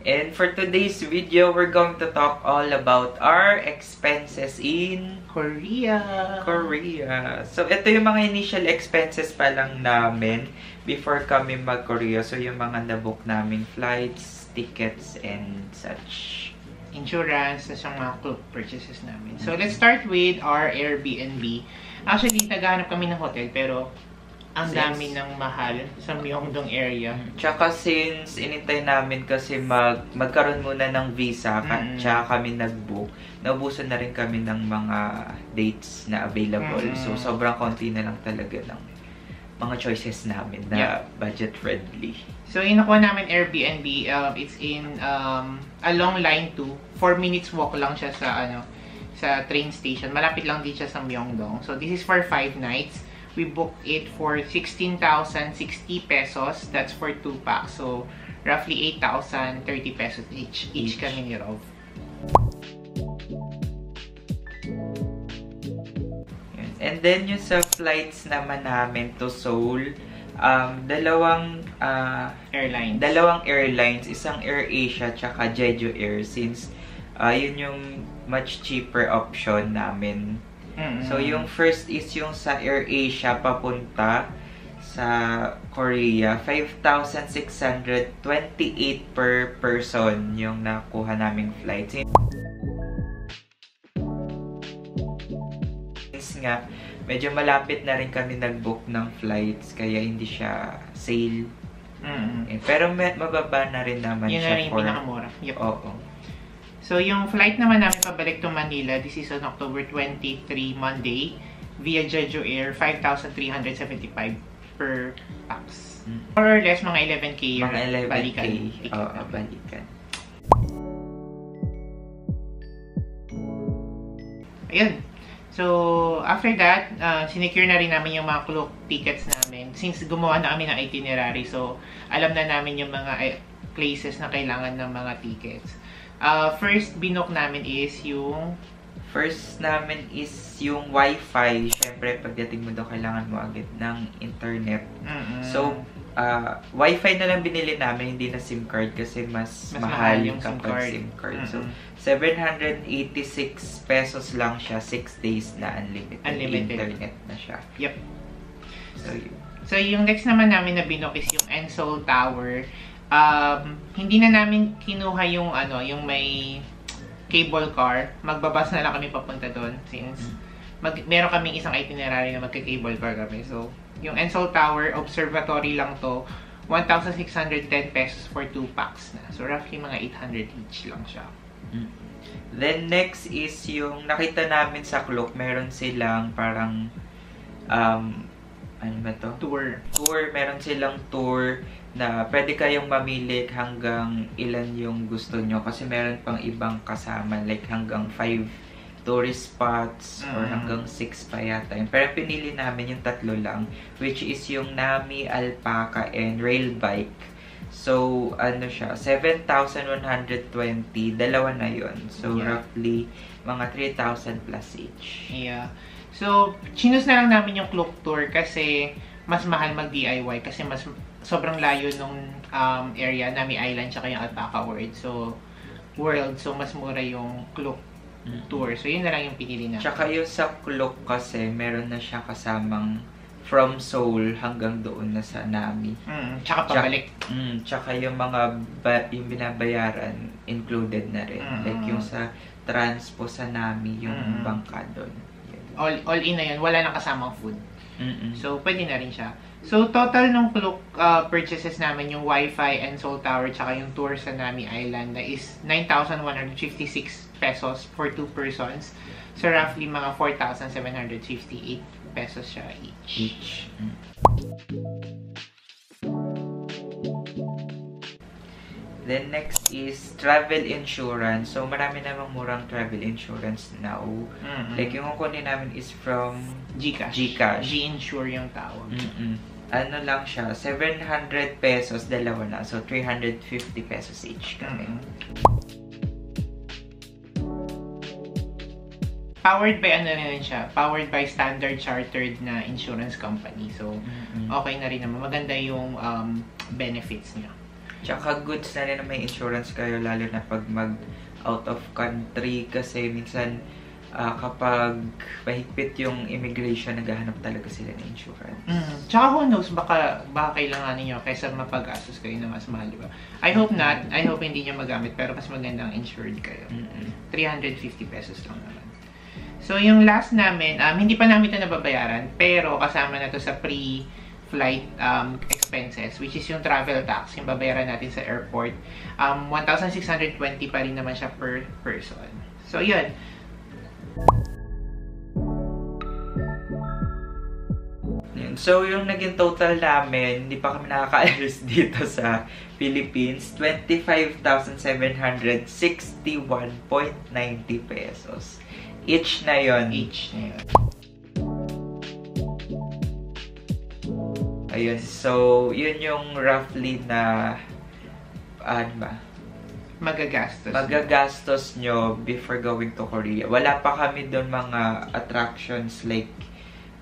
And for today's video, we're going to talk all about our expenses in Korea. So, ito yung mga initial expenses pa lang namin before kami mag-Korea. So, yung mga nabook naming flights, tickets, and such. Insurance, tas yung mga cloak purchases namin. So, let's start with our Airbnb. Actually, naghahanap kami ng hotel, pero ang dami ng mahal sa Myeongdong area. Tsaka since inintay namin kasi magkaroon muna ng visa, tsaka kami nag-book, naubusan na rin kami ng mga dates na available. So, sobrang konti na lang talaga ng mga choices namin na budget-friendly. So, inakuha namin Airbnb. It's in along line 2. 4 minutes walk lang siya sa train station. Malapit lang din siya sa Myeongdong. So, this is for 5 nights. We booked it for 16,060 pesos. That's for 2 packs. So, roughly 8,030 pesos each kami ni Rov. And then, yung sa flights naman namin to Seoul, dalawang airlines. Isang AirAsia tsaka Jeju Air, since yun yung much cheaper option namin. So, yung first is yung sa AirAsia papunta sa Korea. 5,628 per person yung nakuha naming flight. Since nga, medyo malapit na rin kami nag-book ng flights, kaya hindi siya sale. Pero mababa na rin naman yun siya. Yun na rin yung pinakamura. Yep. Oo. So, yung flight naman namin pabalik to Manila, this is on October 23, Monday, via Jeju Air, 5,375 per pax. More or less, mga 11K yung balikan. Oo, balikan. Ayun. So, after that, sinecure na rin namin yung mga cloak tickets namin. Since gumawa na kami ng itinerary, so alam na namin yung mga places na kailangan ng mga tickets. First binook namin is yung Wi-Fi. Siyempre, pagdating mo daw, kailangan mo agad ng internet. So, Wi-Fi na lang binili namin, hindi na SIM card kasi mas mahal yung kapag SIM card. So, 786 pesos lang siya, 6 days na unlimited internet na siya. Yep. So, yung next naman namin na binook is yung Enseoul Tower. Hindi na namin kinuha yung yung may cable car. Magbabas na lang kami papunta doon since meron kaming isang itinerary na magka-cable car kami. So, yung Enseoul Tower, observatory lang to, 1,610 pesos for 2 packs na. So, roughly mga 800 each lang siya. Then, next is yung nakita namin sa Klook, meron silang parang ano ba to? Tour. Meron silang tour na pwede kayong mamili hanggang ilan yung gusto nyo. Kasi meron pang ibang kasama, like hanggang 5 tourist spots or hanggang 6 pa yata. Pero pinili namin yung 3 lang, which is yung Nami, Alpaca, and Rail Bike. So, ano siya, 7,120, dalawa na yun. So, roughly, mga 3,000 plus each. Yeah. So, chinus na lang namin yung Klook Tour kasi mas mahal mag-DIY kasi sobrang layo nung area, Nami Island, tsaka yung Alpaca World. So, mas mura yung Klook Tour. So, yun na lang yung pinili namin. Tsaka yung sa Klook kasi, meron na siya kasamang from Seoul hanggang doon na sa Nami. Tsaka pabalik. Tsaka yung mga yung binabayaran, included na rin. Like yung sa transpo sa Nami, yung bangka doon. All in na yun. Wala nang kasamang food. So, pwede na rin siya. So, total ng Klook purchases namin, yung Wi-Fi and Seoul Tower, tsaka yung tour sa Nami Island, na is 9,156 pesos for 2 persons. So, roughly mga 4,758 pesos siya each. Then, next is travel insurance. So, marami namang murang travel insurance now. Like, yung kukunin namin is from GCash. G-Insure yung tawag. Ano lang siya, 700 pesos, dalawa na. So, 350 pesos each kami. Powered by ano rin siya? Powered by Standard Chartered na insurance company. So, okay na rin naman. Maganda yung benefits niya. Tsaka goods na rin na may insurance kayo, lalo na pag out of country, kasi minsan kapag mahigpit yung immigration, naghahanap talaga sila ng insurance. Tsaka who knows, baka kailanganin nyo kaysa mapagastos kayo na mas mahal, diba? I hope not. I hope hindi nyo magamit, pero mas magandang insured kayo. 350 pesos lang naman. So, yung last namin, hindi pa namin ito nababayaran, pero kasama na to sa pre-flight expenses, which is yung travel tax, yung babayaran natin sa airport. 1,620 pa rin naman siya per person. So, yun. So, yung naging total namin, hindi pa kami nakaka-alis dito sa Philippines, 25,761.90 pesos. Each na yun. Ayun, so, yun yung roughly na, magagastos nyo before going to Korea. Wala pa kami doon mga attractions like,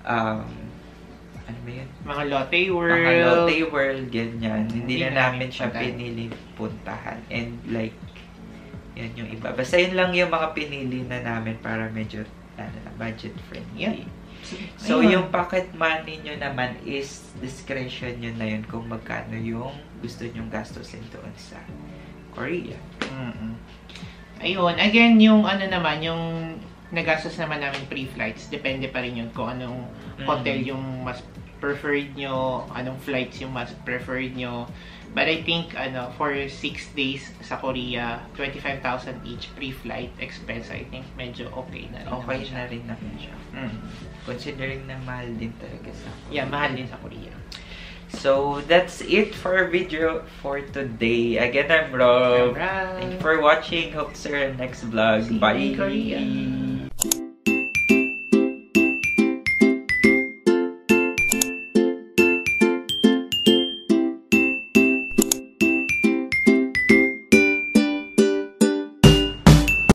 ano ba yun? Mga Lotte World. Mga Lotte World, ganyan. Hindi na namin siya pinili puntahan. And like, yan yung iba. Basta yun lang yung mga pinili na namin para medyo budget friendly. So, yung pocket money nyo naman is discretion nyo na yun kung magkano yung gusto nyong gastusin doon sa Korea. Ayun. Again, yung yung nagastos naman namin pre-flights, depende pa rin yun kung anong hotel yung mas preferred nyo, anong flights yung mas preferred nyo. But I think, for 6 days sa Korea, 25,000 each pre-flight expense, I think medyo okay na rin. Okay na rin naman siya. Considering na mahal din talaga sa Korea. Yeah, mahal din sa Korea. So, that's it for our video for today. Again, I'm Rob. Thank you for watching. Hope to see you in the next vlog. Bye! See you in Korea.